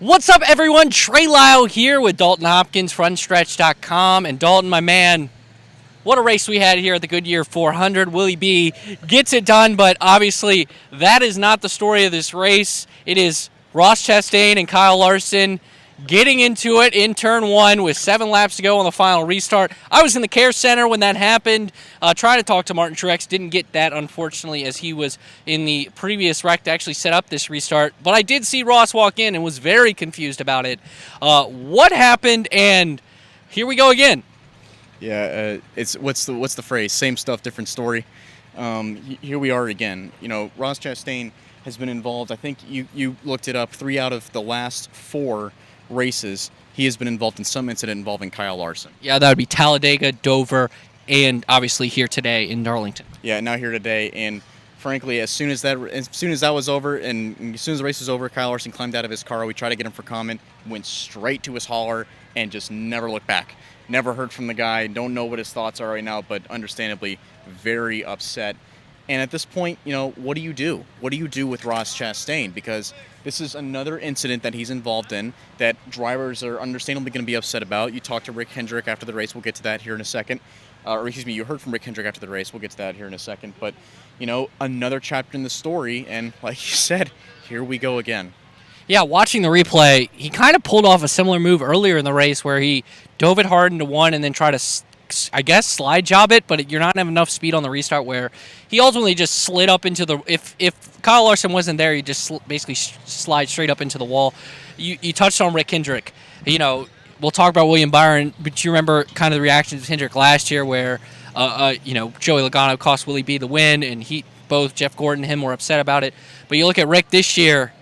What's up, everyone? Trey, Lyle here with Dalton, Hopkins, Frontstretch.com. And Dalton, my man, what a race we had here at the Goodyear 400. Willie B gets it done, but obviously that is not the story of this race. It is Ross Chastain and Kyle Larson getting into it in turn one with 7 laps to go on the final restart. I was in the care center when that happened, trying to talk to Martin Truex. Didn't get that, unfortunately, as he was in the previous wreck to actually set up this restart. But I did see Ross walk in and was very confused about it. What happened? And here we go again. Yeah, it's what's the phrase? Same stuff, different story. Here we are again. You know, Ross Chastain has been involved. I think you looked it up. 3 out of the last 4 races, he has been involved in some incident involving Kyle Larson. Yeah, that would be Talladega, Dover, and obviously here today in Darlington. Yeah, now here today, and frankly, as soon as that was over, and as soon as the race was over, Kyle Larson climbed out of his car. We tried to get him for comment, went straight to his hauler, and just never looked back. Never heard from the guy. Don't know what his thoughts are right now, but understandably very upset. And at this point, you know, what do you do? What do you do with Ross Chastain? Because this is another incident that he's involved in that drivers are understandably going to be upset about. You talked to Rick Hendrick after the race. We'll get to that here in a second. You heard from Rick Hendrick after the race. We'll get to that here in a second. But, you know, another chapter in the story. And like you said, here we go again. Yeah, watching the replay, he kind of pulled off a similar move earlier in the race where he dove it hard into one and then tried to, I guess, slide job it, but you're not having enough speed on the restart where he ultimately just slid up into the... If Kyle Larson wasn't there, he just basically slide straight up into the wall. You touched on Rick Hendrick. You know, we'll talk about William Byron, but you remember kind of the reaction to Hendrick last year where, Joey Logano cost Willie B the win, and both Jeff Gordon and him were upset about it. But you look at Rick this year,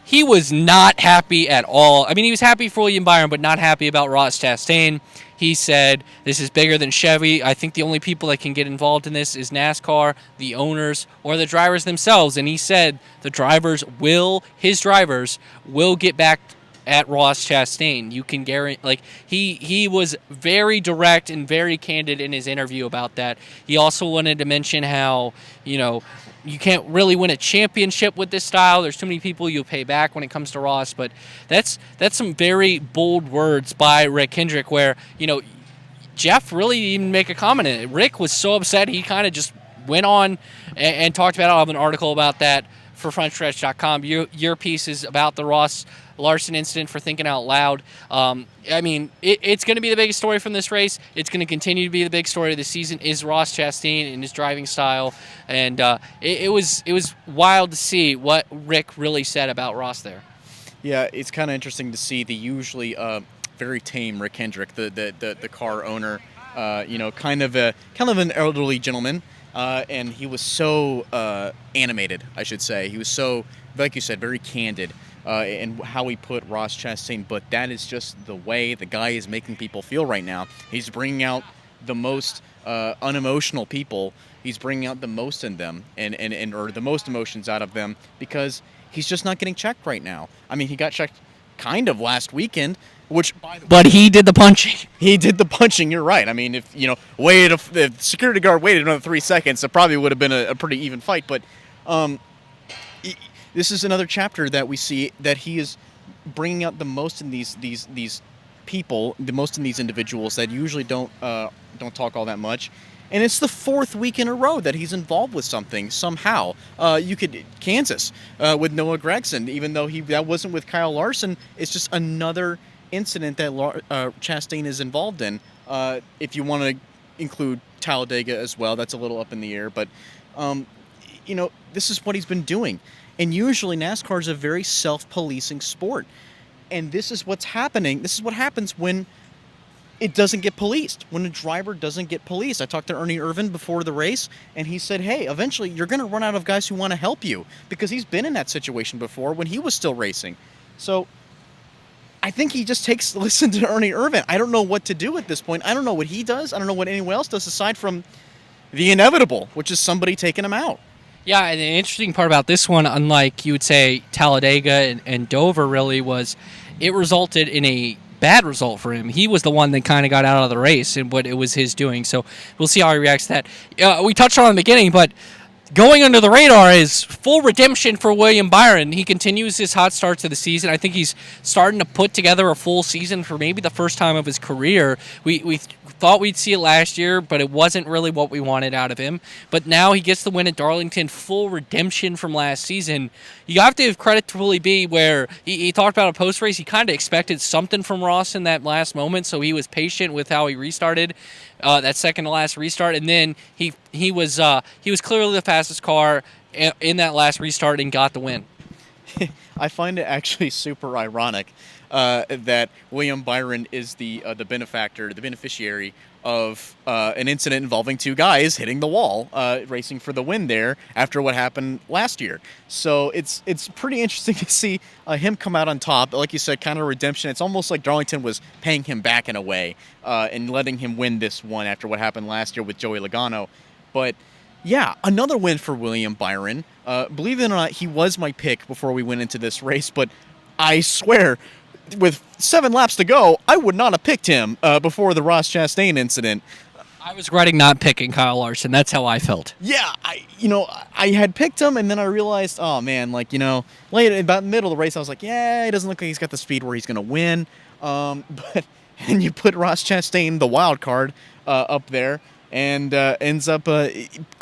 he was not happy at all. I mean, he was happy for William Byron, but not happy about Ross Chastain. He said, this is bigger than Chevy. I think the only people that can get involved in this is NASCAR, the owners, or the drivers themselves. And he said his drivers will get back at Ross Chastain. You can guarantee, he was very direct and very candid in his interview about that. He also wanted to mention how, you can't really win a championship with this style. There's too many people you'll pay back when it comes to Ross. But that's some very bold words by Rick Hendrick where, Jeff really didn't even make a comment in it. Rick was so upset he kind of just went on and talked about it. I'll have an article about that for Frontstretch.com. Your piece is about the Ross Larson incident for Thinking Out Loud. It's going to be the biggest story from this race. It's going to continue to be the big story of the season is Ross Chastain and his driving style. And it was wild to see what Rick really said about Ross there. Yeah, it's kind of interesting to see the usually very tame Rick Hendrick, the car owner, kind of an elderly gentleman. And he was so animated, I should say. He was so, like you said, very candid in how he put Ross Chastain. But that is just the way the guy is making people feel right now. He's bringing out the most unemotional people. He's bringing out the most in them or the most emotions out of them because he's just not getting checked right now. I mean, he got checked kind of last weekend. But he did the punching. He did the punching. You're right. I mean, if the security guard waited another 3 seconds, it probably would have been a pretty even fight. But this is another chapter that we see that he is bringing out the most in these people, the most in these individuals that usually don't talk all that much. And it's the 4th week in a row that he's involved with something somehow. Kansas with Noah Gragson, even though that wasn't with Kyle Larson. It's just another incident that Chastain is involved in. If you want to include Talladega as well, that's a little up in the air. But this is what he's been doing. And usually NASCAR is a very self-policing sport. And this is what's happening. This is what happens when it doesn't get policed, when a driver doesn't get policed. I talked to Ernie Irvan before the race, and he said, hey, eventually you're going to run out of guys who want to help you because he's been in that situation before when he was still racing. So I think he just listen to Ernie Irvan. I don't know what to do at this point. I don't know what he does. I don't know what anyone else does aside from the inevitable, which is somebody taking him out. Yeah, and the interesting part about this one, unlike you would say Talladega and Dover really, was it resulted in a bad result for him. He was the one that kind of got out of the race, and it was his doing. So we'll see how he reacts to that. We touched on it in the beginning, but going under the radar is full redemption for William Byron. He continues his hot start to the season. I think he's starting to put together a full season for maybe the first time of his career. We thought we'd see it last year, but it wasn't really what we wanted out of him. But now he gets the win at Darlington, full redemption from last season. You have to give credit to Willie B, where he talked about a post race. He kind of expected something from Ross in that last moment, so he was patient with how he restarted. That second to last restart, and then he was clearly the fastest car in that last restart and got the win. I find it actually super ironic that William Byron is the benefactor, the beneficiary of an incident involving two guys hitting the wall, racing for the win there after what happened last year. So it's pretty interesting to see him come out on top. Like you said, kind of redemption. It's almost like Darlington was paying him back in a way and letting him win this one after what happened last year with Joey Logano. But yeah, another win for William Byron. Believe it or not, he was my pick before we went into this race, but I swear, with 7 laps to go, I would not have picked him before the Ross Chastain incident. I was regretting not picking Kyle Larson. That's how I felt. Yeah, I had picked him, and then I realized, oh man, late about the middle of the race, I was like, yeah, he doesn't look like he's got the speed where he's going to win. And you put Ross Chastain, the wild card, up there, and ends up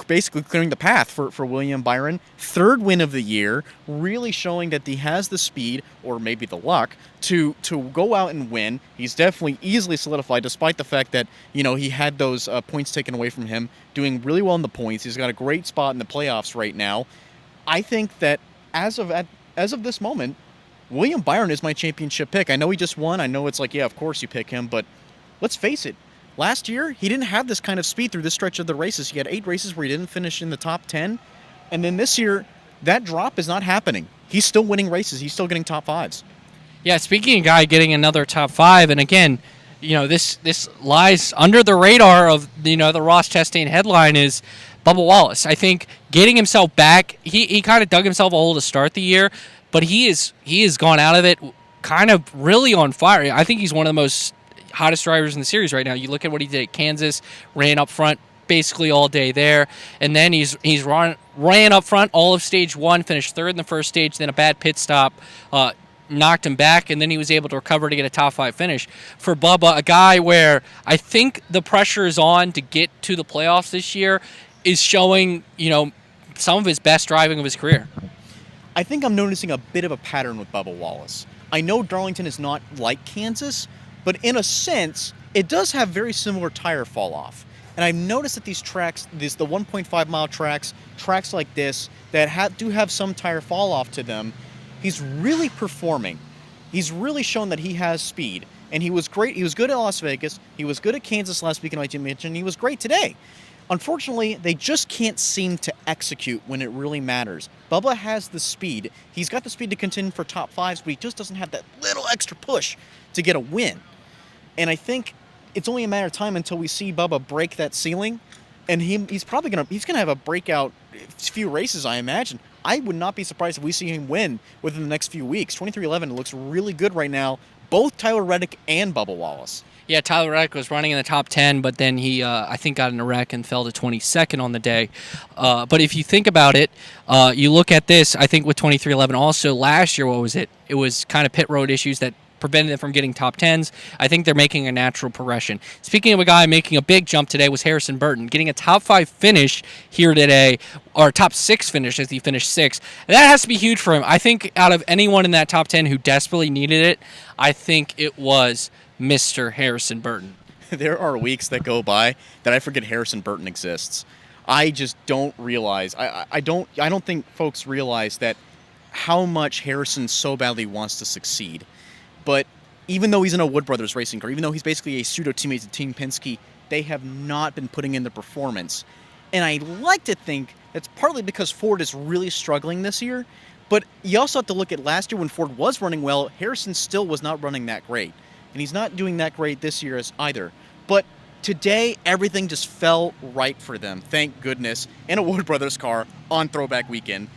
basically clearing the path for William Byron. 3rd win of the year, really showing that he has the speed, or maybe the luck, to go out and win. He's definitely easily solidified, despite the fact that, he had those points taken away from him, doing really well in the points. He's got a great spot in the playoffs right now. I think that as of this moment, William Byron is my championship pick. I know he just won. I know it's like, yeah, of course you pick him, but let's face it. Last year, he didn't have this kind of speed through this stretch of the races. He had 8 races where he didn't finish in the top 10. And then this year, that drop is not happening. He's still winning races. He's still getting top 5s. Yeah, speaking of guy getting another top 5, and again, this lies under the radar of, the Ross Chastain headline is Bubba Wallace. I think getting himself back, he kind of dug himself a hole to start the year, but he has gone out of it kind of really on fire. I think he's one of the most hottest drivers in the series right now. You look at what he did at Kansas, ran up front basically all day there, and then he's ran up front all of stage 1, finished 3rd in the first stage, then a bad pit stop knocked him back, and then he was able to recover to get a top 5 finish. For Bubba, a guy where I think the pressure is on to get to the playoffs this year, is showing some of his best driving of his career. I think I'm noticing a bit of a pattern with Bubba Wallace. I know Darlington is not like Kansas, but in a sense, it does have very similar tire fall off. And I've noticed that these tracks, the 1.5 mile tracks like this, that do have some tire fall off to them, he's really performing. He's really shown that he has speed. And he was great. He was good at Las Vegas. He was good at Kansas last weekend, like you mentioned. He was great today. Unfortunately, they just can't seem to execute when it really matters. Bubba has the speed. He's got the speed to contend for top 5s, but he just doesn't have that little extra push to get a win. And I think it's only a matter of time until we see Bubba break that ceiling, and he's gonna have a breakout few races, I imagine. I would not be surprised if we see him win within the next few weeks. 23:11 looks really good right now, both Tyler Reddick and Bubba Wallace. Yeah, Tyler Reddick was running in the top 10, but then he, I think, got in a wreck and fell to 22nd on the day. But if you think about it, you look at this, I think with 23:11 also, last year, what was it? It was kind of pit road issues that prevented them from getting top 10s. I think they're making a natural progression. Speaking of a guy making a big jump today was Harrison Burton, getting a top 5 finish here today, or top 6 finish as he finished 6th. That has to be huge for him. I think out of anyone in that top 10 who desperately needed it, I think it was Mr. Harrison Burton. There are weeks that go by that I forget Harrison Burton exists. I just don't realize. I don't think folks realize that how much Harrison so badly wants to succeed. But even though he's in a Wood Brothers racing car, even though he's basically a pseudo teammate to Team Penske, they have not been putting in the performance. And I like to think that's partly because Ford is really struggling this year. But you also have to look at last year when Ford was running well, Harrison still was not running that great. And he's not doing that great this year either. But today, everything just fell right for them, thank goodness, in a Wood Brothers car on Throwback Weekend.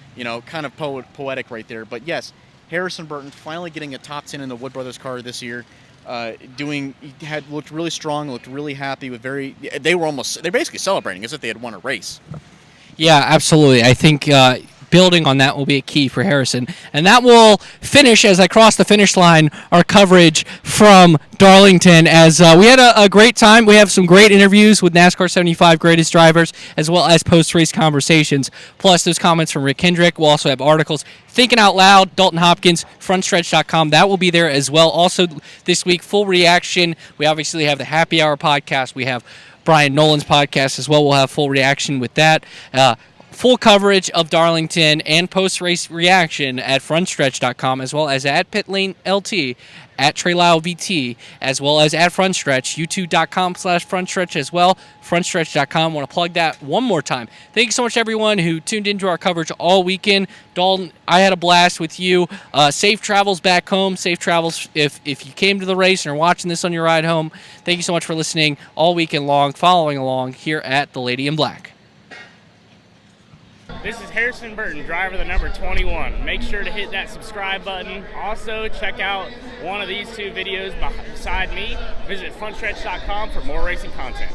Kind of poetic right there. But yes, Harrison Burton finally getting a top 10 in the Wood Brothers car this year. Looked really strong, looked really happy. They're basically celebrating as if they had won a race. Yeah, absolutely. I think building on that will be a key for Harrison. And that will finish, as I cross the finish line, our coverage from Darlington. As we had a great time. We have some great interviews with NASCAR 75 greatest drivers, as well as post-race conversations, plus those comments from Rick Hendrick. We'll also have articles. Thinking Out Loud, Dalton Hopkins, Frontstretch.com. That will be there as well. Also this week, full reaction. We obviously have the Happy Hour podcast. We have Brian Nolan's podcast as well. We'll have full reaction with that. Full coverage of Darlington and post-race reaction at frontstretch.com, as well as at Pitlane LT, at Trey Lyle VT, as well as at Frontstretch, youtube.com/Frontstretch as well, frontstretch.com. Want to plug that one more time. Thank you so much, everyone who tuned into our coverage all weekend. Dalton, I had a blast with you. Safe travels back home. Safe travels if you came to the race and are watching this on your ride home. Thank you so much for listening all weekend long, following along here at the Lady in Black. This is Harrison Burton, driver the number 21. Make sure to hit that subscribe button. Also, check out one of these two videos beside me. Visit frontstretch.com for more racing content.